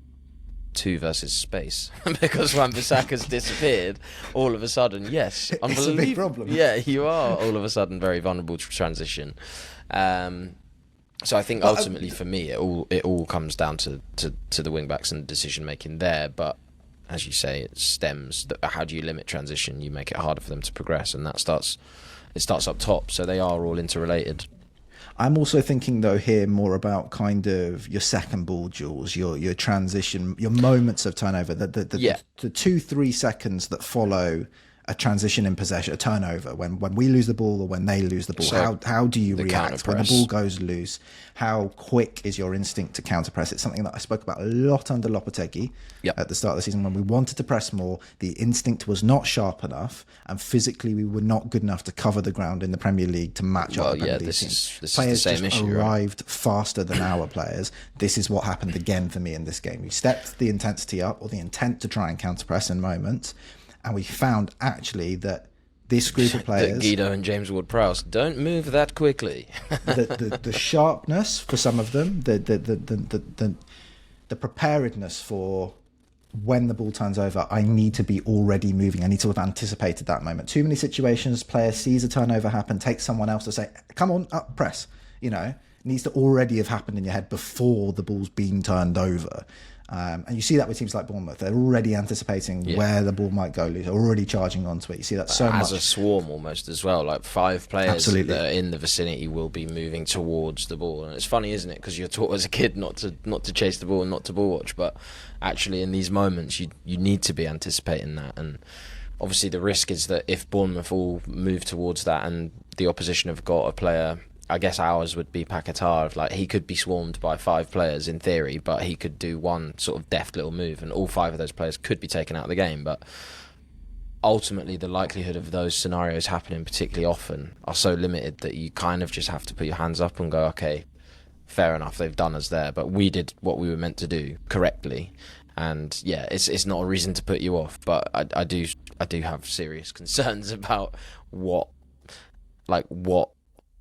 2 versus space because Wan-Bissaka's disappeared, all of a sudden, yes, it's a big problem. Yeah, you are all of a sudden very vulnerable to transition. So I think ultimately for me, it all comes down to the wing backs and decision making there. But as you say, it stems. How do you limit transition? You make it harder for them to progress, and it starts up top. So they are all interrelated. I'm also thinking though here more about kind of your second ball duels, your transition, your moments of turnover, the 2-3 seconds that follow a transition in possession, a turnover, when we lose the ball or when they lose the ball. So how do you react when the ball goes loose? How quick is your instinct to counter press? It's something that I spoke about a lot under Lopetegui at the start of the season. When we wanted to press more, the instinct was not sharp enough, and physically we were not good enough to cover the ground in the Premier League to match up. This is the same issue. Players arrived faster than our players. This is what happened again for me in this game. We stepped the intensity up, or the intent to try and counter press in moments. And we found actually that this group of players, Guido and James Ward-Prowse, don't move that quickly. the sharpness for some of them, the preparedness for when the ball turns over, I need to be already moving. I need to have anticipated that moment. Too many situations, player sees a turnover happen, takes someone else to say, "Come on, up, press." It needs to already have happened in your head before the ball's been turned over. And you see that with teams like Bournemouth. They're already anticipating where the ball might go loose, already charging onto it. You see that so much. As a swarm almost as well. Like 5 players that are in the vicinity will be moving towards the ball. And it's funny, isn't it? Because you're taught as a kid not to chase the ball and not to ball watch. But actually in these moments, you need to be anticipating that. And obviously the risk is that if Bournemouth all move towards that and the opposition have got a player, I guess ours would be Paquetá. Like, he could be swarmed by 5 players in theory, but he could do one sort of deft little move, and all 5 of those players could be taken out of the game. But ultimately, the likelihood of those scenarios happening particularly often are so limited that you kind of just have to put your hands up and go, okay, fair enough, they've done us there, but we did what we were meant to do correctly. And yeah, it's not a reason to put you off, but I do have serious concerns about what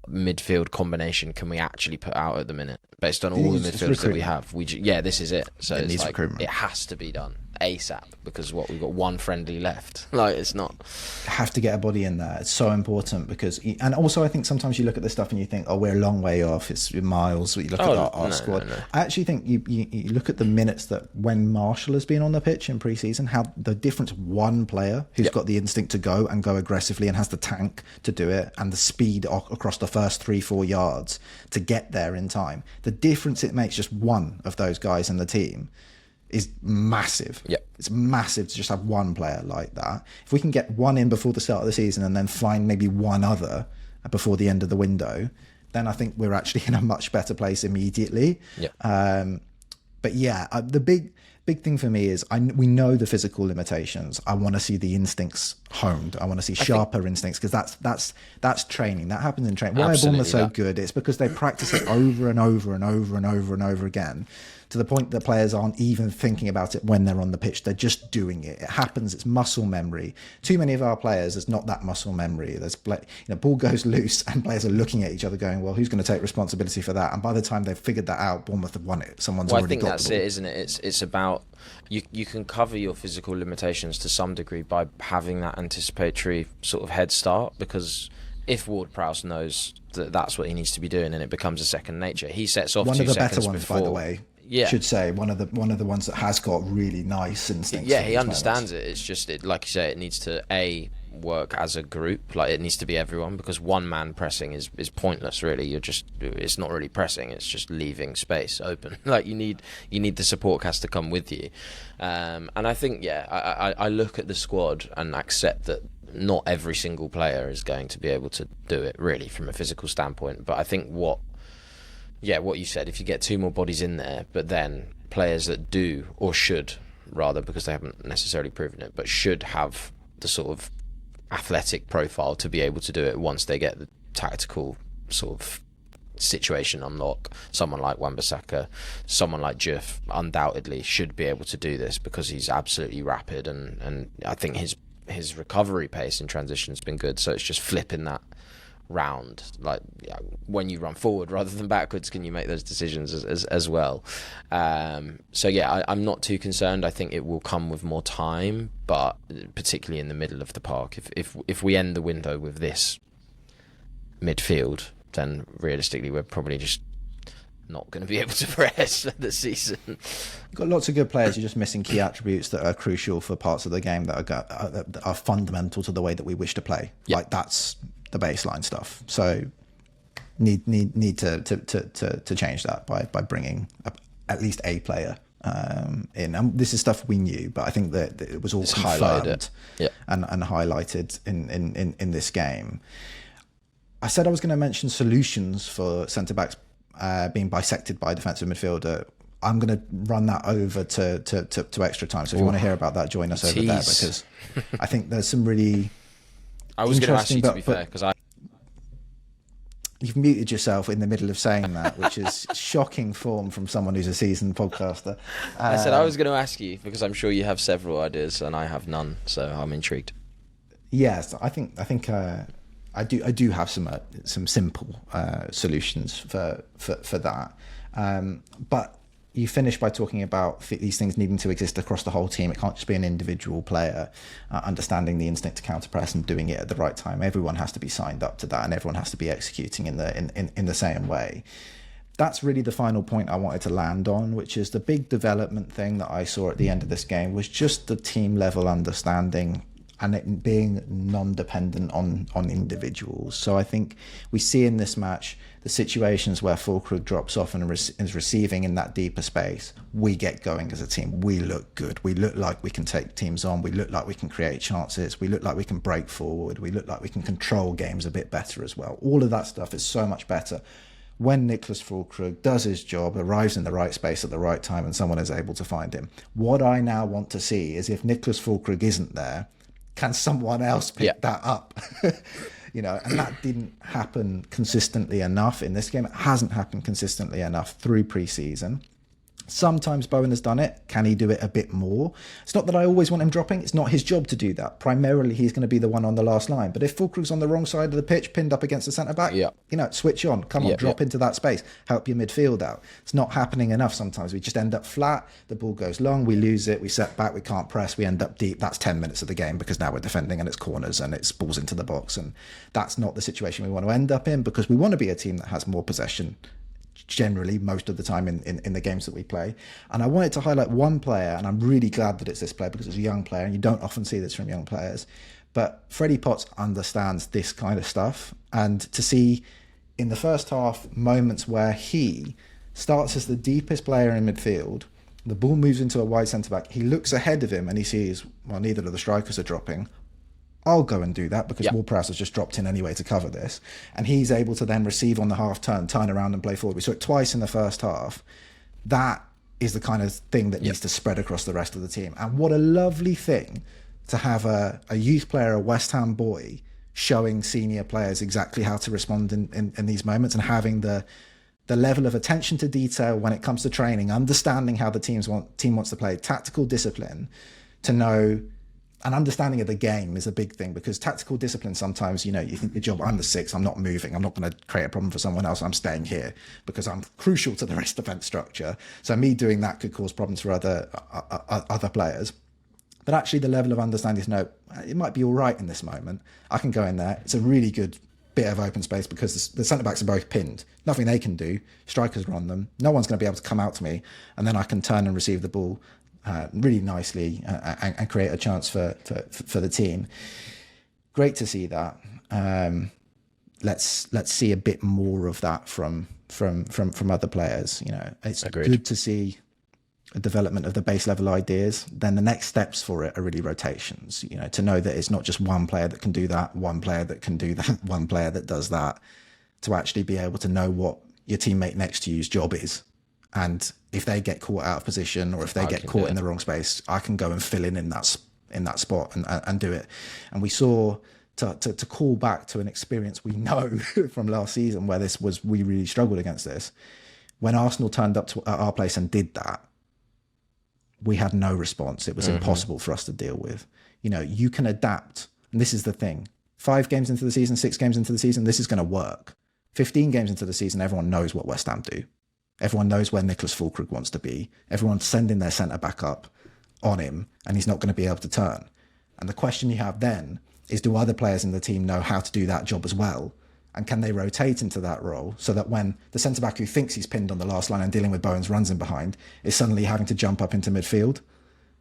midfield combination can we actually put out at the minute based on all the midfielders that we have. This is it. So it has to be done ASAP because we've got one friendly left. Like, it's not. Have to get a body in there. It's so important because, and also I think sometimes you look at this stuff and you think, oh, we're a long way off. It's miles. You look at our squad. No. I actually think you look at the minutes that when Marshall has been on the pitch in pre-season, how the difference, one player who's got the instinct to go and go aggressively and has the tank to do it and the speed across the first 3-4 yards to get there in time. The difference it makes, just one of those guys in the team, is massive. It's massive to just have one player like that. If we can get one in before the start of the season and then find maybe one other before the end of the window, then I think we're actually in a much better place immediately. But yeah, the big thing for me is we know the physical limitations. I want to see the instincts honed. I want to see sharper instincts, because that's training. That happens in training. Why are Bournemouth so good? It's because they practice it over and over and over and over and over again, to the point that players aren't even thinking about it when they're on the pitch. They're just doing it. It happens. It's muscle memory. Too many of our players, there's not that muscle memory. There's ball goes loose and players are looking at each other going, well, who's going to take responsibility for that? And by the time they've figured that out, Bournemouth have won it. Someone's already got the ball. I think that's it, isn't it? It's about, you can cover your physical limitations to some degree by having that anticipatory sort of head start, because if Ward-Prowse knows that that's what he needs to be doing and it becomes a second nature, he sets off 2 seconds before. One of the better ones, by the way. Should say one of the ones that has got really nice instincts. He understands it. It's just, like you say, it needs to work as a group. Like, it needs to be everyone, because one man pressing is pointless. Really, it's not really pressing. It's just leaving space open. Like, you need the support cast to come with you. And I think I look at the squad and accept that not every single player is going to be able to do it really from a physical standpoint. But I think what you said, if you get 2 more bodies in there, but then players that do, or should rather, because they haven't necessarily proven it, but should have the sort of athletic profile to be able to do it once they get the tactical sort of situation unlock. Someone like Wan-Bissaka, someone like Diouf undoubtedly should be able to do this, because he's absolutely rapid, and I think his recovery pace in transition has been good. So it's just flipping that round, like when you run forward rather than backwards, can you make those decisions as well? So I'm not too concerned. I think it will come with more time, but particularly in the middle of the park, if we end the window with this midfield, then realistically we're probably just not going to be able to press this season. You've got lots of good players. You're just missing key attributes that are crucial for parts of the game that are fundamental to the way that we wish to play. Like, that's the baseline stuff. So need to change that by bringing at least a player in. And this is stuff we knew, but I think that it was all confirmed and highlighted in this game. I said I was going to mention solutions for centre backs being bisected by a defensive midfielder. I'm going to run that over to extra time. So if you want to hear about that, join us over there, because I think there's some really. I was going to ask you, to be fair, because you've muted yourself in the middle of saying that, which is shocking form from someone who's a seasoned podcaster. I said I was going to ask you, because I'm sure you have several ideas and I have none, so I'm intrigued. Yes, I think I do have some simple solutions for that, but you finish by talking about these things needing to exist across the whole team. It can't just be an individual player understanding the instinct to counter press and doing it at the right time. Everyone has to be signed up to that, and everyone has to be executing in the same way. That's really the final point I wanted to land on, which is the big development thing that I saw at the end of this game was just the team level understanding and it being non-dependent on individuals. So I think we see in this match the situations where Füllkrug drops off and is receiving in that deeper space. We get going as a team. We look good. We look like we can take teams on. We look like we can create chances. We look like we can break forward. We look like we can control games a bit better as well. All of that stuff is so much better when Niclas Füllkrug does his job, arrives in the right space at the right time, and someone is able to find him. What I now want to see is if Niclas Füllkrug isn't there, can someone else pick that up? And that didn't happen consistently enough in this game. It hasn't happened consistently enough through pre-season. Sometimes Bowen has done it. Can he do it a bit more? It's not that I always want him dropping. It's not his job to do that. Primarily, he's going to be the one on the last line. But if Füllkrug's on the wrong side of the pitch, pinned up against the centre-back, switch on. Come on, drop into that space. Help your midfield out. It's not happening enough sometimes. We just end up flat. The ball goes long. We lose it. We set back. We can't press. We end up deep. That's 10 minutes of the game because now we're defending and it's corners and it's balls into the box. And that's not the situation we want to end up in, because we want to be a team that has more possession generally most of the time in the games that we play. And I wanted to highlight one player, and I'm really glad that it's this player because it's a young player and you don't often see this from young players, but Freddie Potts understands this kind of stuff. And to see in the first half moments where he starts as the deepest player in midfield, the ball moves into a wide centre-back, he looks ahead of him and he sees, well, neither of the strikers are dropping, I'll go and do that because Ward-Prowse has just dropped in anyway to cover this. And he's able to then receive on the half turn around and play forward. We saw it twice in the first half. That is the kind of thing that needs to spread across the rest of the team. And what a lovely thing to have a youth player, a West Ham boy, showing senior players exactly how to respond in these moments, and having the level of attention to detail when it comes to training, understanding how the team wants to play, tactical discipline to know. An understanding of the game is a big thing, because tactical discipline sometimes, you think your job, I'm the six, I'm not moving, I'm not going to create a problem for someone else, I'm staying here because I'm crucial to the rest of the defence structure. So me doing that could cause problems for other players. But actually the level of understanding is, no, it might be all right in this moment. I can go in there. It's a really good bit of open space because the centre-backs are both pinned. Nothing they can do. Strikers are on them. No one's going to be able to come out to me. And then I can turn and receive the ball really nicely and create a chance for the team. Great to see that. Let's see a bit more of that from other players. It's good to see a development of the base level ideas. Then the next steps for it are really rotations. To know that it's not just one player that can do that, one player that can do that, one player that does that. To actually be able to know what your teammate next to you's job is. And if they get caught out of position, or if they get caught in the wrong space, I can go and fill in that spot and do it. And we saw, to call back to an experience we know from last season where we really struggled against this. When Arsenal turned up at our place and did that, we had no response. It was impossible for us to deal with. You can adapt. And this is the thing. 5 games into the season, 6 games into the season, this is going to work. 15 games into the season, everyone knows what West Ham do. Everyone knows where Niclas Füllkrug wants to be. Everyone's sending their centre-back up on him, and he's not going to be able to turn. And the question you have then is, do other players in the team know how to do that job as well? And can they rotate into that role so that when the centre-back who thinks he's pinned on the last line and dealing with Bowen's runs in behind is suddenly having to jump up into midfield?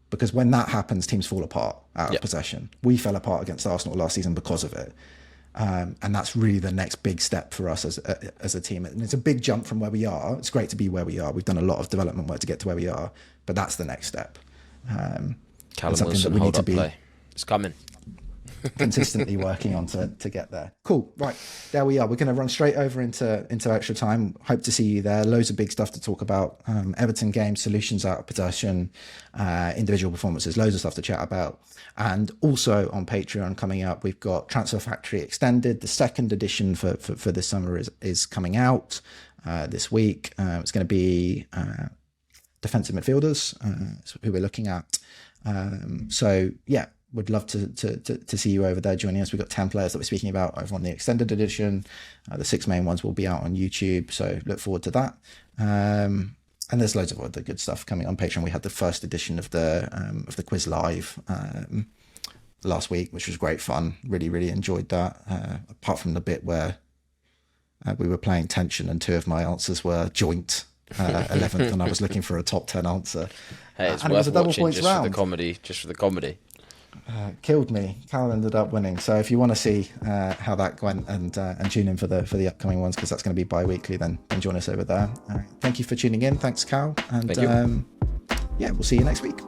Because when that happens, teams fall apart out of possession. We fell apart against Arsenal last season because of it. And that's really the next big step for us as a team. And it's a big jump from where we are. It's great to be where we are. We've done a lot of development work to get to where we are, but that's the next step. Callum Wilson, hold up play. It's coming. Consistently working on to get there. Cool. Right. There we are. We're going to run straight over into extra time. Hope to see you there. Loads of big stuff to talk about. Everton game, solutions out of possession, individual performances, loads of stuff to chat about. And also on Patreon coming up, we've got Transfer Factory Extended. The second edition for this summer is coming out this week. It's going to be defensive midfielders who we're looking at. So yeah, would love to see you over there joining us. We've got 10 players that we're speaking about over on the extended edition. The 6 main ones will be out on YouTube, so look forward to that. And there's loads of other good stuff coming on Patreon. We had the first edition of the quiz live last week, which was great fun. Really enjoyed that. Apart from the bit where we were playing tension and 2 of my answers were joint 11th, and I was looking for a top 10 answer. Hey, it's worth watching just for the comedy. Killed me. Callum ended up winning. So if you want to see how that went and tune in for the upcoming ones, because that's going to be bi-weekly, then join us over there. Thank you for tuning in. Thanks, Cal. And yeah, we'll see you next week.